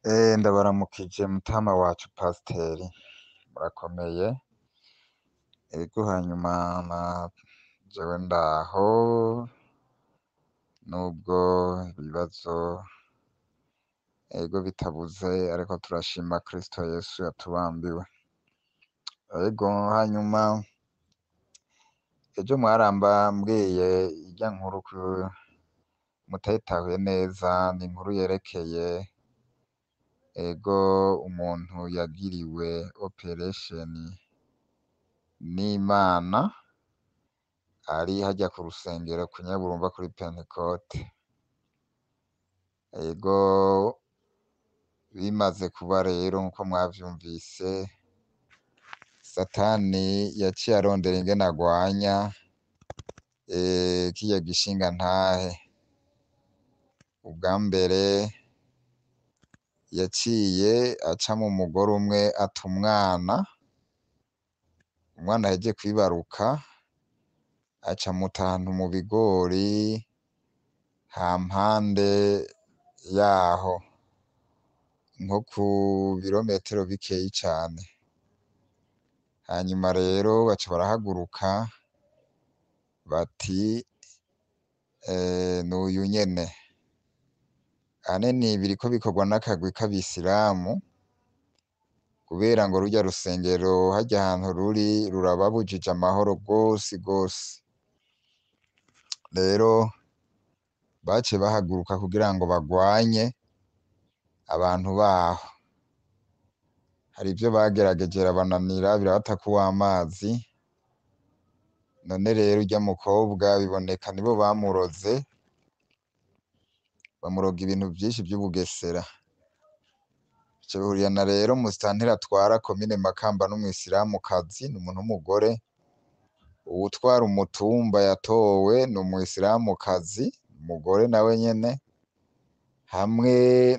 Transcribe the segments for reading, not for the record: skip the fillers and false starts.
Ndabaramukije mutama wacu pasiteri, murakomeye? Ego hanyuma na jewe ndaho, nubwo ibibazo ego bitabuze, ariko turashima Kristo Yesu yatubambiwe. Ego hanyuma ejo mwarambwiye irya nkuru mutayitahuye neza, ni inkuru yerekeye ego umuntu yagiriwe operation n'Imana ari harya ku rusengero ku Nyaburumba kuri Pentecôte. Ego bimaze kuba rero nkuko mwavyumvise, Satani yaciye arondera ingene agwanya kirya gishinga ntahe. Ubwa mbere yaciye aca mu mugore umwe ata umwana ahejeje kwibaruka, aca amuta ahantu mu bigori hampande yaho, nko ku birometero bikeyi cane. Hanyuma rero baca barahaguruka bati n'uyu nyene. Ahanini biriko bikorwa n'akagwi k'abisilamu, kubera ngo rurya rusengero harya ahantu ruri rurababujije amahoro rwose rwose. Rero baciye bahaguruka kugira ngo bagwanye abantu baho. Hari ivyo bagerageje birabananira, birabatako uw'amazi. None rero urya mukobwa biboneka nibo bamuroze, bamuroga ibintu vyinshi vy'ubugesera. Bica bihurirana rero musitanteri atwara komine Makamba n'umwisilamukazi, n'umuntu w'umugore. Uwutwara umutumba yatowe n'umwisilamukazi, umugore nawe nyene, hamwe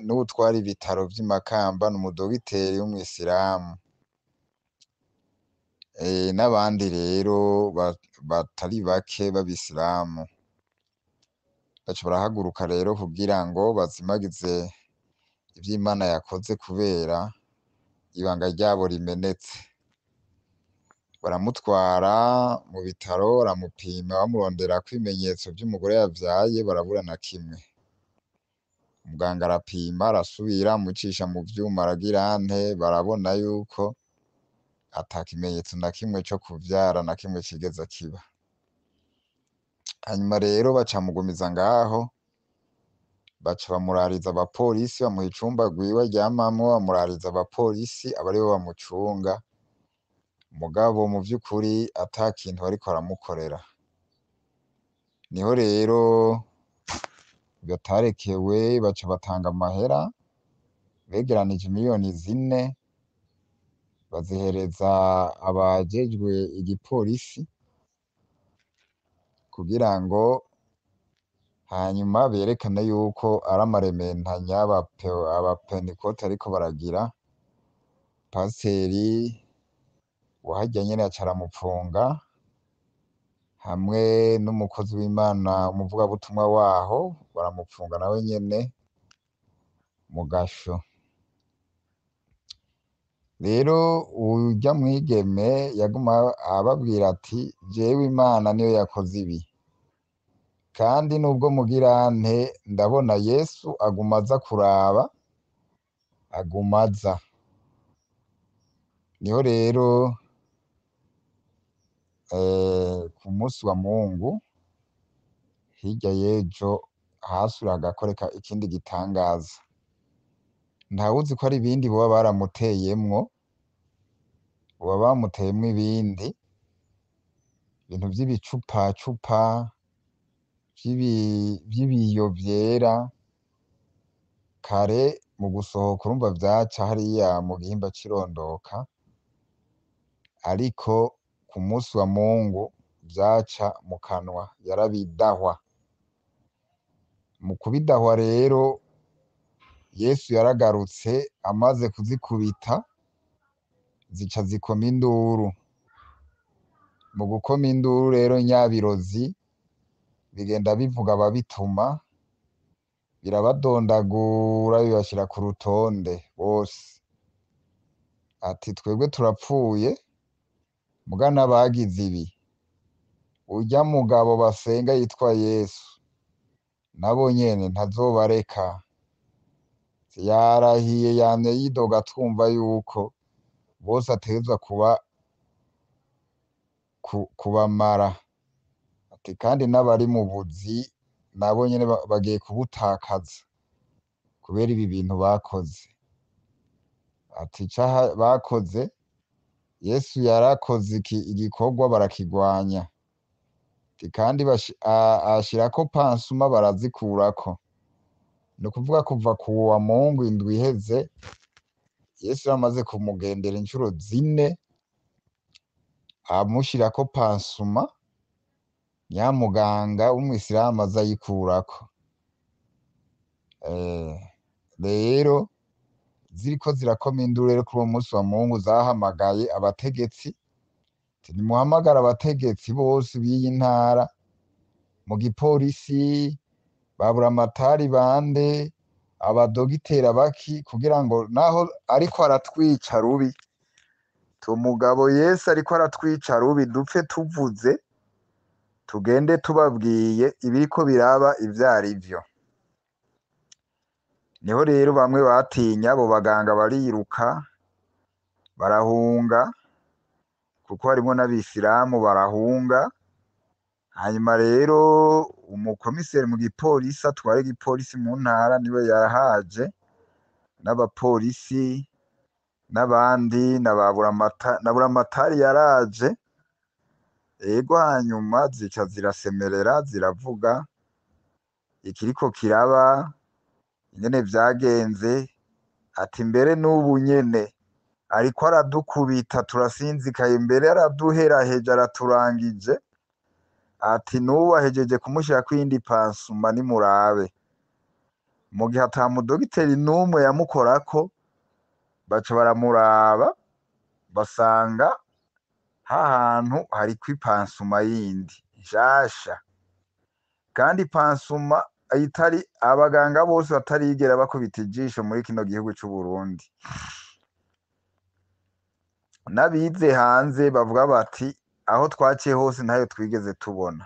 n'uwutwara ibitaro vy'i Makamba n'umudogiteri w'umwisilamu. N'abandi rero batari bake b'abisilamu. Baca barahaguruka rero kugira ngo bazimagize ivyo Imana yakoze, kubera ibanga ryabo rimenetse. Baramutwara mu bitaro, baramupima bamuronderako ibimenyetso vy'umugore yavyaye, barabura na kimwe. Muganga arapima, arasubira amucisha mu vyuma, aragira ante, barabona yuko ata kimenyetso na kimwe co kuvyara na kimwe cigeze kiba. Hanyuma rero baca bamugumiza ngaho, baca bamurariza abapolisi, bamuha icumba rwiwe aryamamwo, bamurariza abapolisi aba aribo bamucunga, mugabo mu vy'ukuri ata kintu bariko baramukorera. Niho rero batarekewe, baca batanga amahera, begeranije miliyoni 4 bazihereza abajejwe igipolisi, kugira ngo hanyuma berekane yuko ari amarementanya Pentecôte ariko baragira. Pasiteri waharya nyene aca aramupfunga, hamwe n'umukozi w'Imana umuvugabutumwa waho baramupfunga nawe nyene mu gasho. Rero urya mwigeme yaguma ababwira ati jewe Imana niyo yakoze ibi, kandi nubwo mugira nte ndabona Yesu aguma aza kuraba, aguma aza. Niho rero ku musi wa Mungu hirya y'ejo hasura hagakoreka ikindi gitangaza. Ntawuzi ko ari ibindi boba baramuteyemwo, boba bamuteyemwo ibindi bintu vy'ibicupacupa vy'ibiyo vyera. Kare mu gusohoka urumva vyaca hariya mu gihimba c'irondoka, ariko ku musi wa Mungu vyaca mu kanwa, yarabidahwa. Mu kubidahwa rero Yesu yaragarutse, amaze kuzikubita zica zikoma induru. Mu gukoma induru rero nyabirozi bigenda bivuga ababituma, birabadondagura bibashira ku rutonde bose, ati twebwe turapfuye muga n'abagize ibi, urya mugabo basenga yitwa Yesu nabo nyene ntazobareka, yarahiye yamye yidoga twumva yuko bose ategerezwa kubamara, ati kandi n'abari mu buzi nabo nyene bagiye kubutakaza kubera ibi bintu bakoze, ati icaha bakoze Yesu yarakoze igikorwa barakigwanya, ati kandi ashirako pansuma barazikurako, ni ukuvuga kuva kuwa Mungu indwi iheze Yesu yamaze kumugendera incuro 4 amushirako pansuma, nyamuganga w'umwisilamu aza ayikurako. Rero ziriko zirakoma induru rero kuri uwo musi wa Mungu zahamagaye abategetsi, nimuhamagare abategetsi bose b'iyi ntara, mu gipolisi, ba buramatari bande, abadogiteri baki, kugira ngo naho ariko aratwica rubi, umugabo Yesu ariko aratwica rubi dupfe tuvuze, tugende tubabwiye ibiriko biraba ivyo arivyo. Niho rero bamwe batinya, abo baganga bariruka barahunga, kuko harimwo n'abisilamu barahunga, hanyuma rero umukomiseri mu gipolisi atwara igipolisi mu ntara niwe yahaje, n'abapolisi n'abandi na buramatari yaraje, ego hanyuma zica zirasemerera ziravuga ikiriko kiraba, ingene vyagenze, ati mbere n'ubu nyene ariko aradukubita turasinzikaye, mbere araduheraheje araturangije, ati n'ubu ahejeje kumushirako iyindi pansuma nimurabe, mu gihe ata mudogiteri n'umwe yamukorako, baca baramuraba basanga hahantu hariko ipansuma yindi nshasha, kandi pansuma itari abaganga bose batarigera bakubita ijisho muri kino gihugu c'Uburundi, n'abize hanze bavuga bati aho twaciye hose ntayo twigeze tubona,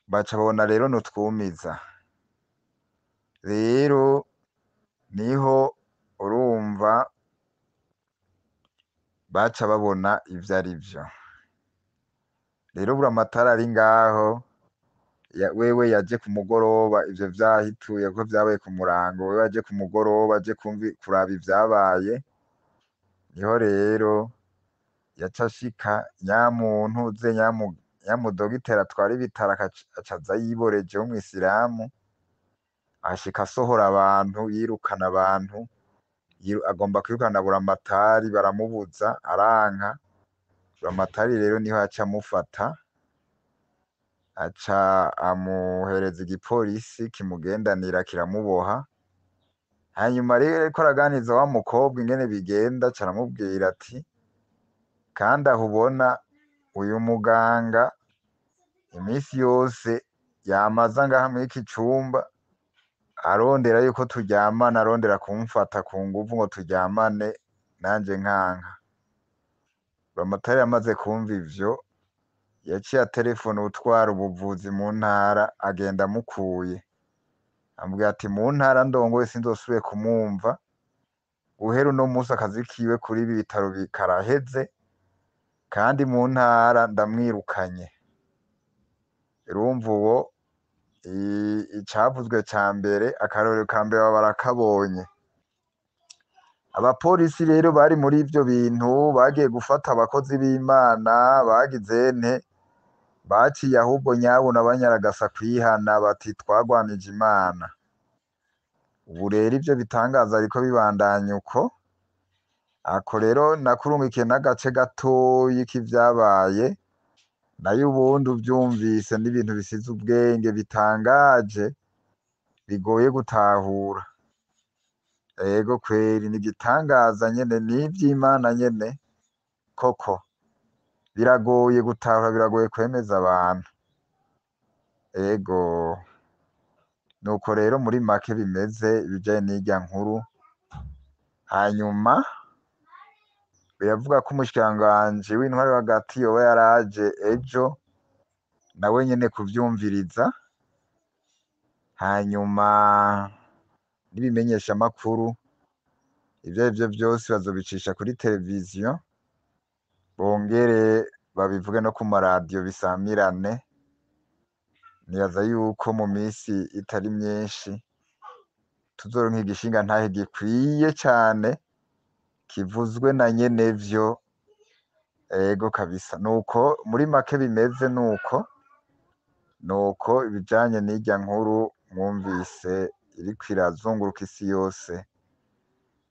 baca babona rero nutwumiza, rero niho urumva baca babona ivyo arivyo. Rero buramatari ari ngaho wewe yaje ku mugoroba, ivyo vyahituye ko vyabaye ku murango, wewe yaje ku mugoroba aje kuraba ivyabaye, niho rero yaca ashika nyamuntu ze nyamudogiteri atwara ibitaro acaza yiboreje w'umwisilamu, ashika asohora abantu, yirukana abantu, agomba kwirukana buramatari baramubuza aranka, buramatari rero niho yaca amufata, aca amuhereza igipolisi kimugendanira kiramuboha, hanyuma rero ariko araganiriza wa mukobwa ingene bigenda, aca aramubwira ati kandi aho ubona uyu muganga imisi yose yamaza ngaha mw'iki cumba arondera yuko turyamana, arondera kumfata ku nguvu ngo turyamane nanje nkanka. Buramatari yamaze kumva ivyo yaciye aterefona uwutwara ubuvuzi mu ntara, agenda amukuye, amubwira ati mu ntara ndongoye sinzosubire kumwumva, guhera uno musi akazi kiwe kuri ibi bitaro karaheze, kandi mu ntara ndamwirukanye. Urumva uwo icavuzwe ca mbere, akarorero ka mbere baba barakabonye. Abapolisi rero bari muri ivyo bintu bagiye gufata abakozi b'Imana bagize nte, baciye ahubwo nyabuna banyaragasa kwihana bati twagwanije Imana. Ubu rero ivyo bitangaza ariko bibandanya uko, ako rero nakurungikiye n'agace gatoyi k'ivyabaye, nayo ubundi uvyumvise n'ibintu bisize ubwenge bitangaje bigoye gutahura. Ego kweri ni igitangaza nyene, n'ivy'Imana nyene koko, biragoye gutahura, biragoye kwemeza abantu. Ego nuko rero muri make bimeze ibijanye n'irya nkuru. Hanyuma biravuga ko umushikiranganji w'intwari hagati yoba yaraje ejo nawe nyene kuvyumviriza, hanyuma n'ibimenyeshamakuru ivyo arivyo vyose bazobicisha kuri televiziyo, bongere babivuge no ku maradiyo bisamirane. Nibaza yuko mu misi itari myinshi tuzoronka igishinga ntahe gikwiye cane kivuzwe na nyenevyo. Ego kabisa, nuko muri make bimeze, nuko ibijanye n'irya nkuru mwumvise iriko irazunguruka isi yose.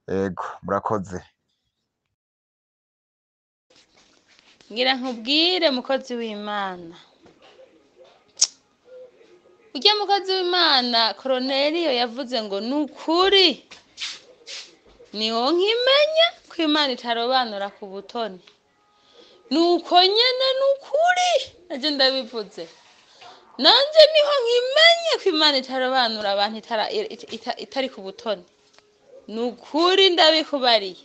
Ego murakoze. Ngira nkubwire mukozi w'Imana, urya mukozi w'Imana Koroneliyo yavuze ngo nukuri niho nkimenya ko Imana itarobanura ku butoni. Nuko nyene nukuri naje ndabivuze, nanje niho nkimenya ko Imana itarobanura abantu itari ku butoni. Nukuri ndabikubariye.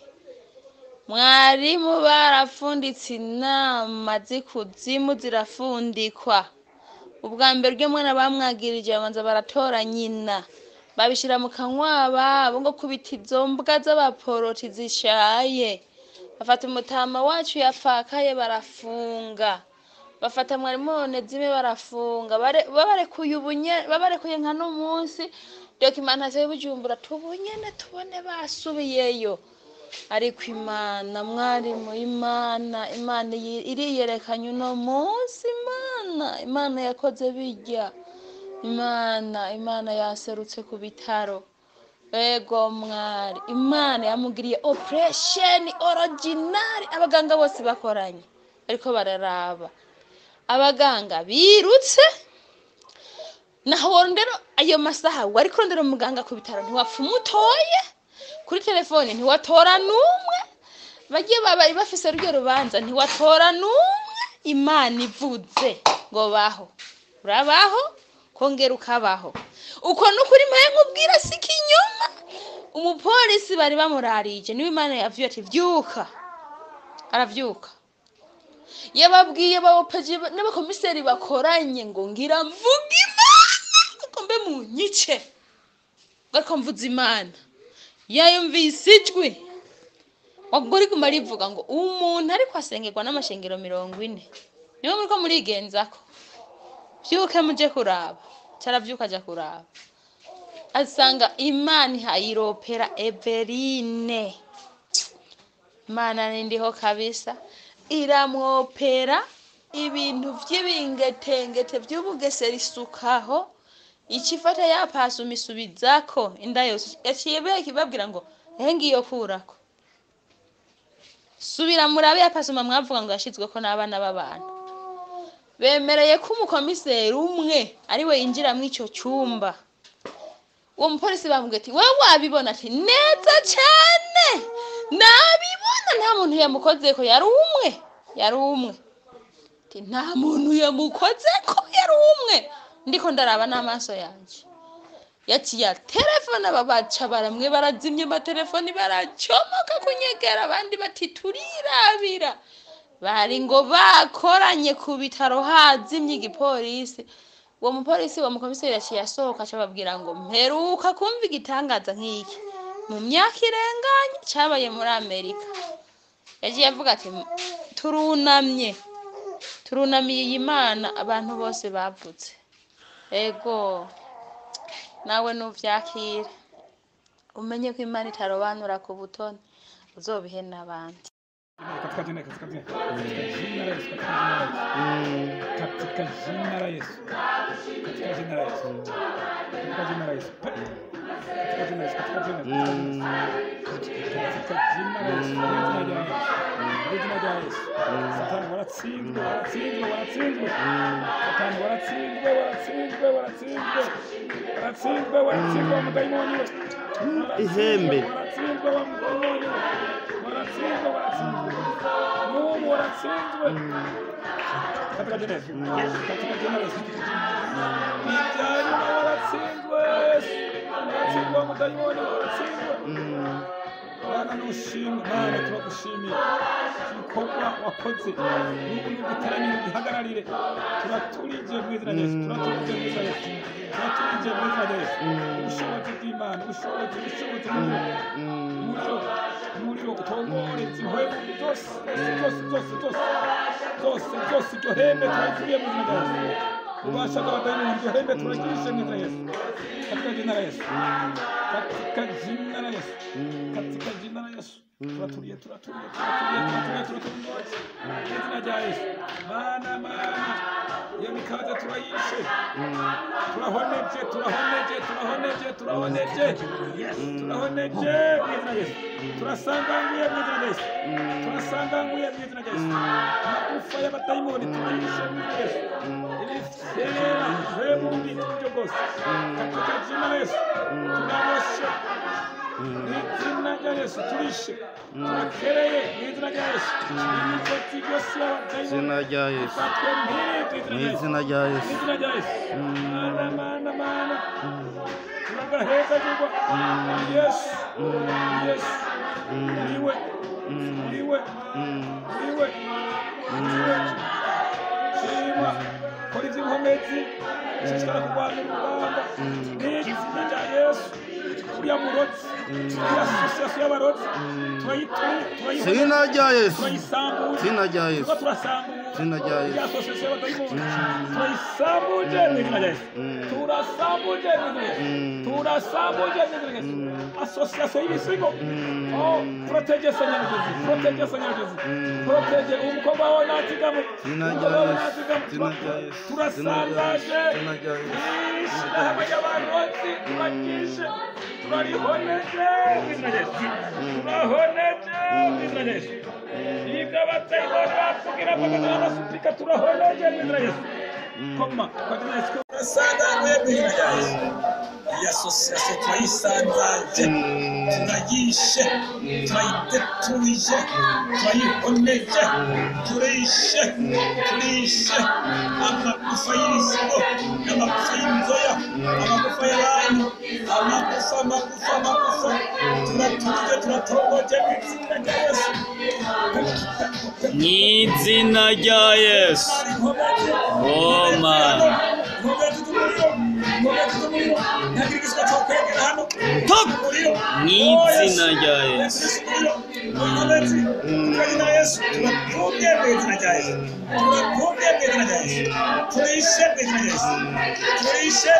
Mwarimu barafunditse inama z'ikuzimu zirafundikwa. Ubwa mbere uryo mwana bamwagirije babanza baratora nyina, babishira mu kanwa babo ngo kubita izo mbwa z'abaporoti zishaye. Bafata umutama wacu yapfakaye barafunga, bafata mwarimu Onezime barafunga, babarekuye nka n'umunsi documentation y'Ubujumbura tubunyene tubone basubiyeyo. Ariko Imana mwarimu, Imana iriyerekanye uno munsi. Imana yakoze bijya, Imana yaserutse ku bitaro. Ego mwari, Imana yamugiriye operation original, abaganga bose bakoranye ariko bararaba, abaganga birutse. Naho ndero ayo masaha wari kurondera umuganga ku bitaro ntiwapfa umutoye, kuri telefone ntiwatora numwe, bagiye babari bafise ryo rubanza ntiwatora numwe. Imana ivuze ngo baho urabaho, kongera ukabaho. Uko nukuri mpaye nkubwira sikinyoma. Umupolisi bari bamurarije niwe Imana yavuye ati vyuka, aravyuka. Yababwiye bawopeje n'abakomiseri bakoranye ngo ngira mvuga Imana kombe munyice, gariko mvuza Imana. Yayumvise ijwi wagori kumarivuga ngo umuntu ariko asengerwa n'amashengero 40. Niwe muriko murigenzako. Vyuke muje kuraba. Caravyuka aja kuraba, asanga Imana ihayiropera Everine. Imana nindiho kabisa, iramwopera ibintu vy'ibingetengete vy'ubugesera isukaho, ikifata yapasa umisubizako inda yose. Yaciye kibabwira ngo ngiyo kurako, subira murabe yapasuma mwavuga ngo yashizweko n'abana b'abantu. Bemereye ko umukomiseri umwe ari we yinjira mu ico cyumba. Uwo mupolisi bamubwiye ati wewe wabibona? Ati neza cyane nabibona, nta muntu yamukozeko, yari umwe. Ati nta muntu yamukozeko, yari umwe, ndiko ndaraba n'amaso yanje. Yaciye telefone babaca baramwe barazimye amatelefoni baracomoka kunyegera, abandi bati turirabira. Bari ngo bakoranye ku bitaro hazimye igipolisi. Uwo mupolisi wa mukomiseri yaciye asohoka acababwira ngo mperuka kumva igitangaza nk'iki mu myaka irenganye cyabaye muri Amerika. Yagiye avuga ati turunamiye iyi Imana abantu bose bavutse. Ego nawe nuvyakire, umenye ko Imana itarobanura ku butoni, uzobihe n'abandi. Katika jina la Yesu. Ihembe katika jina la Yesu. uratsinzwe uratsindwa mudayimoni uratsindwa Bana nushimwe Mana turagushimiye igikorwa wakoze n'ubu n'ugutaramira igihagararire turaturije mu izina rya Yesu turaturije mu izina rya Yesu turaturije mu izina rya Yesu ubushobozi bw'Imana ubushobozi umuriro utongore zihwemu zose iryo hembe turayituriye mu izina rya Yesu ubasha bw'abadayimoni iryo hembe turagirishe mu izina rya Yesu katika jina la Yesu katika jina la Yesu katika jina la Yesu turatulie izina rya Yesu Mana iyo mikaza turayishe turahoneje mw'izina Yesu turasanganguye mw'izina Yesu mw'izina Yesu amagufa y'abadayimoni turayishe mw'izina Yesu ibifera mu buryo bwose katika jina la Yesu turaboshe mw'izina rya Yesu turishe turakereye mw'izina rya Yesu imigozi yose y'abadayimoni mw'izina rya Yesu Mana turagaheza jurwa Yesu uriwe shima kora ivy'inkomezi shishikara kurwana urugamba mw'izina rya Yesu kuriya murozi kuriya asosiyasiyo y'abarozi Izina rya Yesu turayisambuje Izina rya Yesu Izina rya Yesu asosiyasiyo y'abadayimoni turayisambuje mw'izina rya Yesu turasambuje mw'izina rya Yesu asosiyasiyo y'ibisigo protege sanyarugezi protege umukobwa wawe nazigamo turasangaje ishirahamwe ry'abarozi turagishe turarihoneje mw'izina rya Yesu turahoneje mw'izina rya Yesu ibyo abadayimoni batugira bakazabasupika turahoneje mw'izina rya Yesu koma kwa jina Yesu turasangaje mw'izina rya Yesu iyi asosiyasiyo turayisanzaje turayishe turayidetuje turayihoneje turishe amagufa y'ibisigo amagufa y'inzoya amagufa y'abantu amagufa turaturije turatongoje mw'izina rya Yesu oh man mw'izina rya Yesu turishe